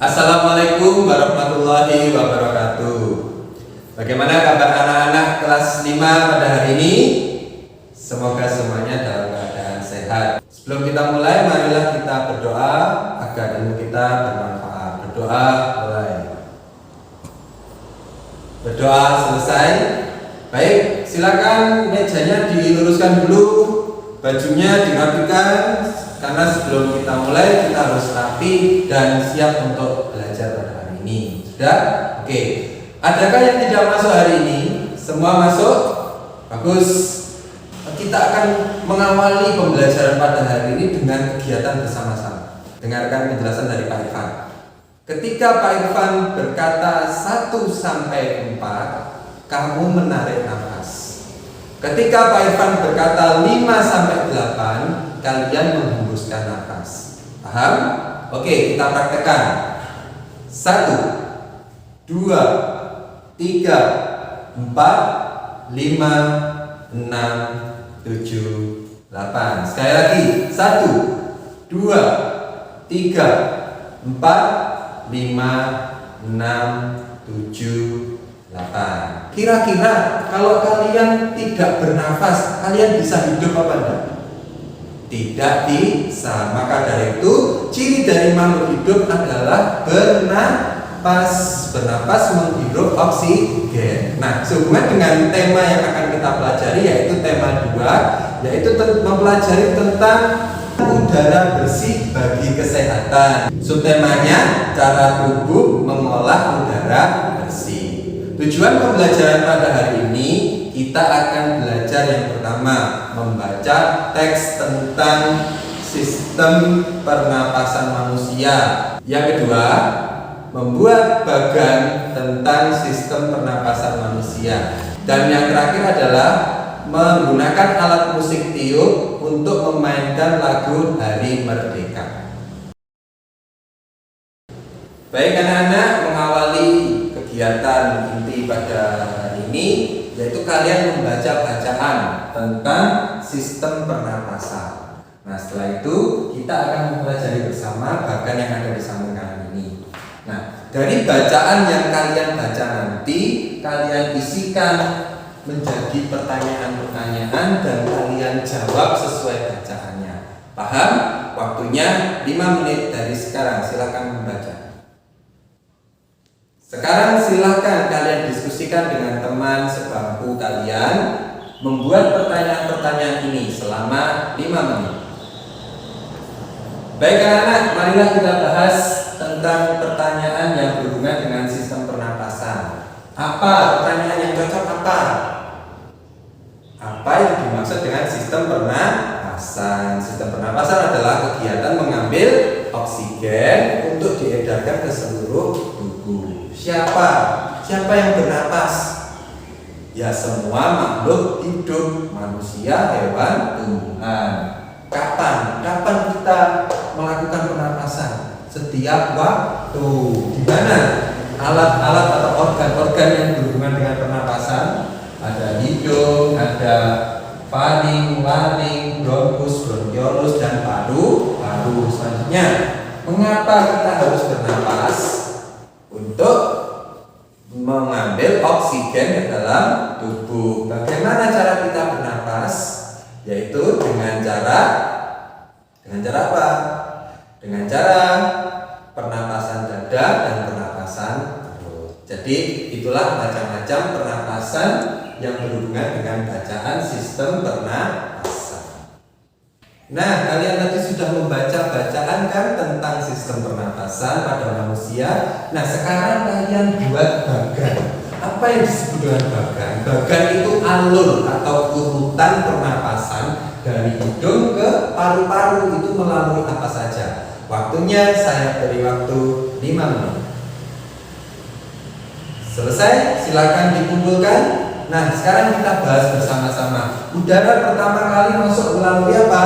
Assalamualaikum warahmatullahi wabarakatuh. Bagaimana kabar anak-anak kelas 5 pada hari ini? Semoga semuanya dalam keadaan sehat. Sebelum kita mulai, marilah kita berdoa agar ilmu kita bermanfaat. Berdoa mulai. Berdoa selesai. Baik, silakan mejanya diluruskan dulu, bajunya dirapikan, karena sebelum kita mulai kita harus rapi dan siap untuk belajar pada hari ini. Sudah? Oke. Adakah yang tidak masuk hari ini? Semua masuk? Bagus. Kita akan mengawali pembelajaran pada hari ini dengan kegiatan bersama-sama. Dengarkan penjelasan dari Pak Irfan. Ketika Pak Irfan berkata 1 sampai 4, kamu menarik nafas. Ketika Pak Irfan berkata 5 sampai 8, kalian menghembuskan nafas. Paham? Oke, kita praktekkan. 1, 2, 3, 4, 5, 6, 7, 8. Sekali lagi. 1, 2, 3, 4, 5, 6, 7, 8. Kira-kira kalau kalian tidak bernafas, kalian bisa hidup apa enggak? Tidak bisa. Maka dari itu, ciri dari makhluk hidup adalah bernafas. Bernafas menghirup oksigen. Nah, sehubungan dengan tema yang akan kita pelajari, yaitu tema 2, yaitu mempelajari tentang udara bersih bagi kesehatan. Subtemanya, cara tubuh mengolah udara bersih. Tujuan pembelajaran pada hari ini, kita akan belajar yang pertama, membaca teks tentang sistem pernapasan manusia. Yang kedua, membuat bagan tentang sistem pernapasan manusia. Dan yang terakhir adalah menggunakan alat musik tiup untuk memainkan lagu Hari Merdeka. Baik anak-anak, mengawali kegiatan inti pada hari ini, yaitu kalian membaca bacaan tentang sistem pernapasan. Nah, setelah itu kita akan mempelajari bersama bagan yang ada di samping kalian ini. Nah, dari bacaan yang kalian baca nanti, kalian isikan menjadi pertanyaan-pertanyaan dan kalian jawab sesuai bacaannya. Paham? Waktunya 5 menit dari sekarang. Silakan membaca. Sekarang silakan kalian diskusikan dengan teman sebangku kalian, membuat pertanyaan-pertanyaan ini selama 5 menit. Baik anak-anak, marilah kita bahas tentang pertanyaan yang berhubungan dengan sistem pernapasan. Apa pertanyaan yang cocok apa? Apa yang dimaksud dengan sistem pernapasan? Sistem pernapasan adalah kegiatan mengambil oksigen untuk diedarkan ke seluruh tubuh. Siapa yang bernapas? Ya, semua makhluk hidup, manusia, hewan, tumbuhan. Kapan kita melakukan pernapasan? Setiap waktu. Di mana alat-alat atau organ-organ yang berhubungan dengan pernapasan? Ada hidung, ada faring, laring, bronkus, bronkiolus, dan paru-paru. Selanjutnya, mengapa kita harus bernapas? Untuk mengambil oksigen ke dalam tubuh. Bagaimana cara kita bernapas? Yaitu dengan cara apa? Dengan cara pernapasan dada dan pernapasan perut. Jadi itulah macam-macam pernapasan yang berhubungan dengan bacaan sistem pernapasan. Nah, kalian tadi sudah membaca bacaan kan tentang sistem pernapasan pada manusia. Nah, sekarang kalian buat bagan. Apa yang disebut dengan bagan? Bagan itu alur atau urutan pernapasan dari hidung ke paru-paru. Itu melalui apa saja? Waktunya saya beri waktu 5 menit. Selesai? Silakan dikumpulkan. Nah, sekarang kita bahas bersama-sama. Udara pertama kali masuk melalui apa?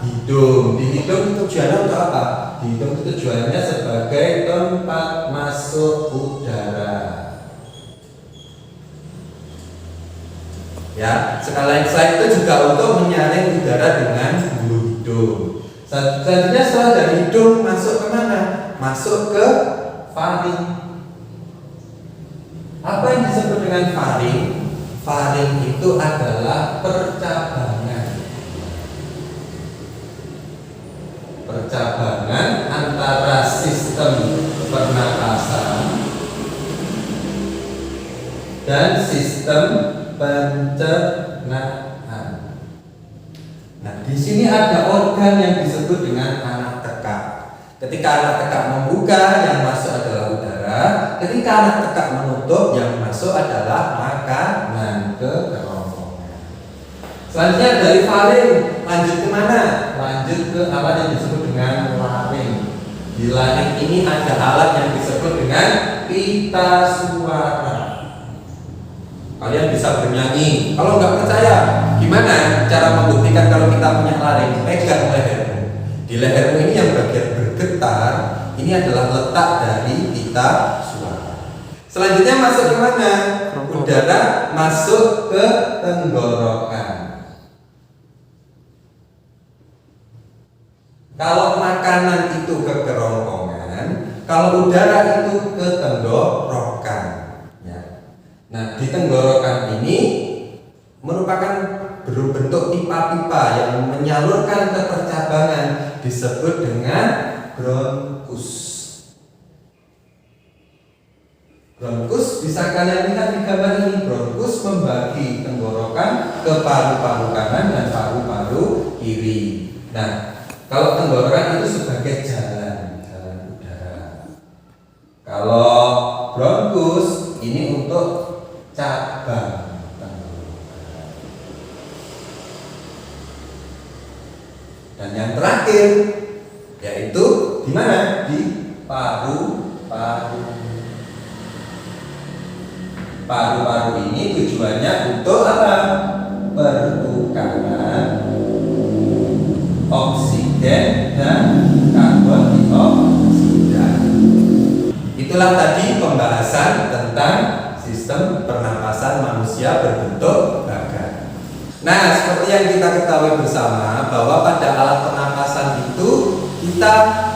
Hidung. Di hidung tujuannya untuk apa? Di hidung itu tujuannya sebagai tempat masuk udara. Ya, sekalian selain itu juga untuk menyaring udara dengan bulu hidung. Selanjutnya setelah dari hidung masuk ke mana? Masuk ke faring. Apa yang disebut dengan faring? Faring itu adalah percabangan antara sistem pernapasan dan sistem pencernaan. Nah, di sini ada organ yang disebut dengan anak tekak. Ketika anak tekak membuka, yang masuk adalah udara. Ketika anak tekak menutup, yang masuk adalah makanan ke kerongkongan. Selanjutnya dari faring, lanjut ke mana? Lanjut ke alat yang disebut dengan laring. Di laring ini ada alat yang disebut dengan pita suara. Kalian bisa bernyanyi. Kalau nggak percaya, gimana cara membuktikan kalau kita punya laring? Pegang lehermu. Di lehermu ini yang bagian bergetar, ini adalah letak dari pita suara. Selanjutnya masuk ke mana? Udara masuk ke tenggorokan. Kalau makanan itu ke kerongkongan, kalau udara itu ke tenggorokan. Nah, di tenggorokan ini merupakan berbentuk pipa-pipa yang menyalurkan ke percabangan, disebut dengan bronkus. Bronkus bisa kalian lihat di gambar ini. Bronkus membagi tenggorokan ke paru-paru kanan dan paru-paru kiri. Nah, kalau tenggorokan itu sebagai jalan udara. Kalau bronkus ini untuk cabang tenggorokan. Dan yang terakhir yaitu di mana? Di paru-paru. Paru-paru ini tujuannya untuk apa? Pertukaran oksigen dan karbon dioksida. Itulah tadi pembahasan tentang sistem pernapasan manusia berbentuk gagal. Nah, seperti yang kita ketahui bersama bahwa pada alat pernapasan itu kita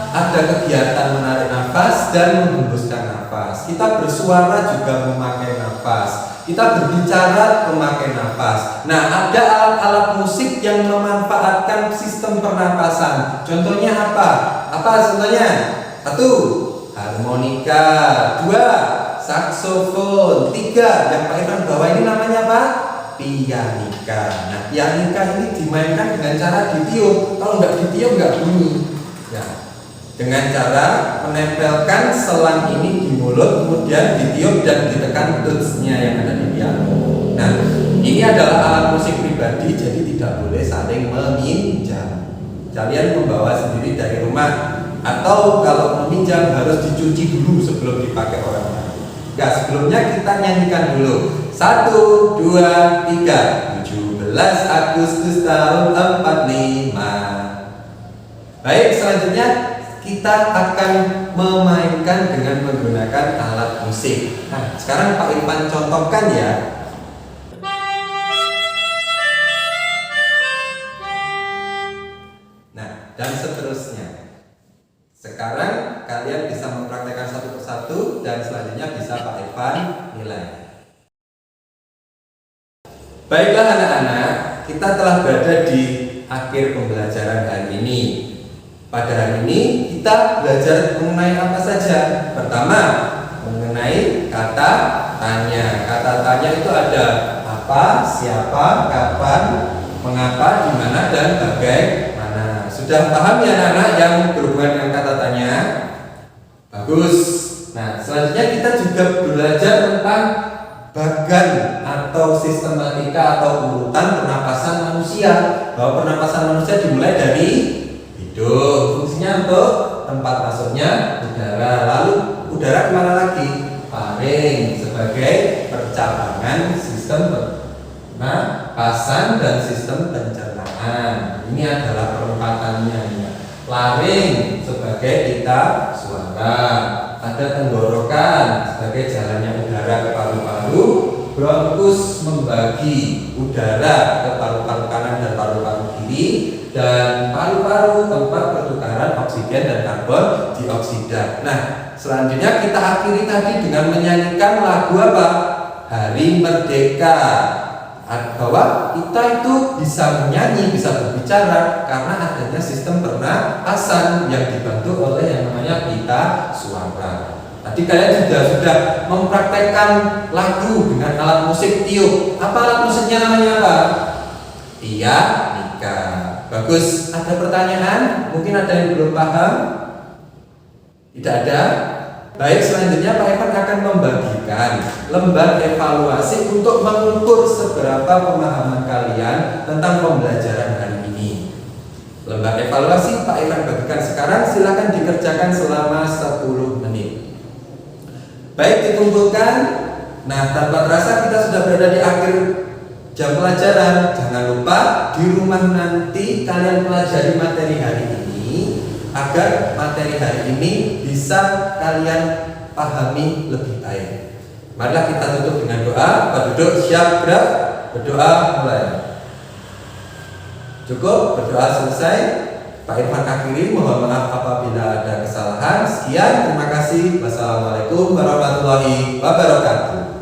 ada kegiatan menarik nafas dan menghembuskan nafas. Kita bersuara juga memakai nafas. Kita berbicara memakai nafas. Nah, ada alat-alat musik yang memanfaatkan sistem pernapasan. Contohnya apa? Apa contohnya? 1. Harmonika. 2. Saksofon. 3. Yang Pak Irfan bawa ini namanya apa? Pianika. Nah, pianika ini dimainkan dengan cara ditiup. Kalau nggak ditiup nggak bunyi. Ya, dengan cara menempelkan selang ini di mulut, kemudian ditiup dan ditekan tutsnya yang ada di piano. Nah, ini adalah alat musik pribadi, jadi tidak boleh saling meminjam. Kalian membawa sendiri dari rumah, atau kalau meminjam harus dicuci dulu sebelum dipakai orang lain. Nah, sebelumnya kita nyanyikan dulu. 1, 2, 3. 17 Agustus tahun 45. Baik, selanjutnya kita akan memainkan dengan menggunakan alat musik. Nah, sekarang Pak Irfan contohkan ya. Nah, dan seterusnya. Sekarang kalian bisa mempraktekkan satu persatu dan selanjutnya bisa Pak Irfan nilai. Baiklah anak-anak, kita telah berada di akhir pembelajaran hari ini. Pada hari ini kita belajar mengenai apa saja. Pertama, mengenai kata tanya. Kata tanya itu ada apa, siapa, kapan, mengapa, di mana, dan bagaimana. Sudah paham ya anak-anak yang berhubungan dengan kata tanya? Bagus. Nah, selanjutnya kita juga belajar tentang bagan atau sistematika atau urutan pernapasan manusia. Bahwa pernapasan manusia dimulai dari hidung. Fungsinya untuk tempat masuknya udara. Lalu udara kemana lagi? Faring sebagai percabangan sistem pernapasan dan sistem pencernaan. Ini adalah perempatannya ya. Laring sebagai pita suara. Ada tenggorokan sebagai jalannya udara ke paru-paru. Bronkus membagi udara ke paru-paru kanan dan paru-paru kiri. Dan paru-paru tempat pertukaran oksigen dan karbon dioksida. Nah, selanjutnya kita akhiri tadi dengan menyanyikan lagu apa? Hari Merdeka. Bahwa kita itu bisa menyanyi, bisa berbicara karena adanya sistem pernapasan yang dibantu oleh yang namanya pita suara. Tadi kalian sudah mempraktekkan lagu dengan alat musik tiup. Apa alat musiknya namanya apa? Pianika. Bagus. Ada pertanyaan? Mungkin ada yang belum paham? Tidak ada? Baik, selanjutnya Pak Evan akan membagikan lembar evaluasi untuk mengukur seberapa pemahaman kalian tentang pembelajaran hari ini. Lembar evaluasi Pak Evan bagikan sekarang, silakan dikerjakan selama 10 menit. Baik, dikumpulkan. Nah, tanpa terasa kita sudah berada di akhir jam pelajaran. Jangan lupa di rumah nanti kalian pelajari materi hari ini agar materi hari ini bisa kalian pahami lebih baik. Marilah kita tutup dengan doa. Pak duduk, siap, gerak, berdoa, mulai. Cukup, berdoa selesai. Pak Irfan akhiri, mohon maaf apabila ada kesalahan. Sekian, terima kasih. Wassalamualaikum warahmatullahi wabarakatuh.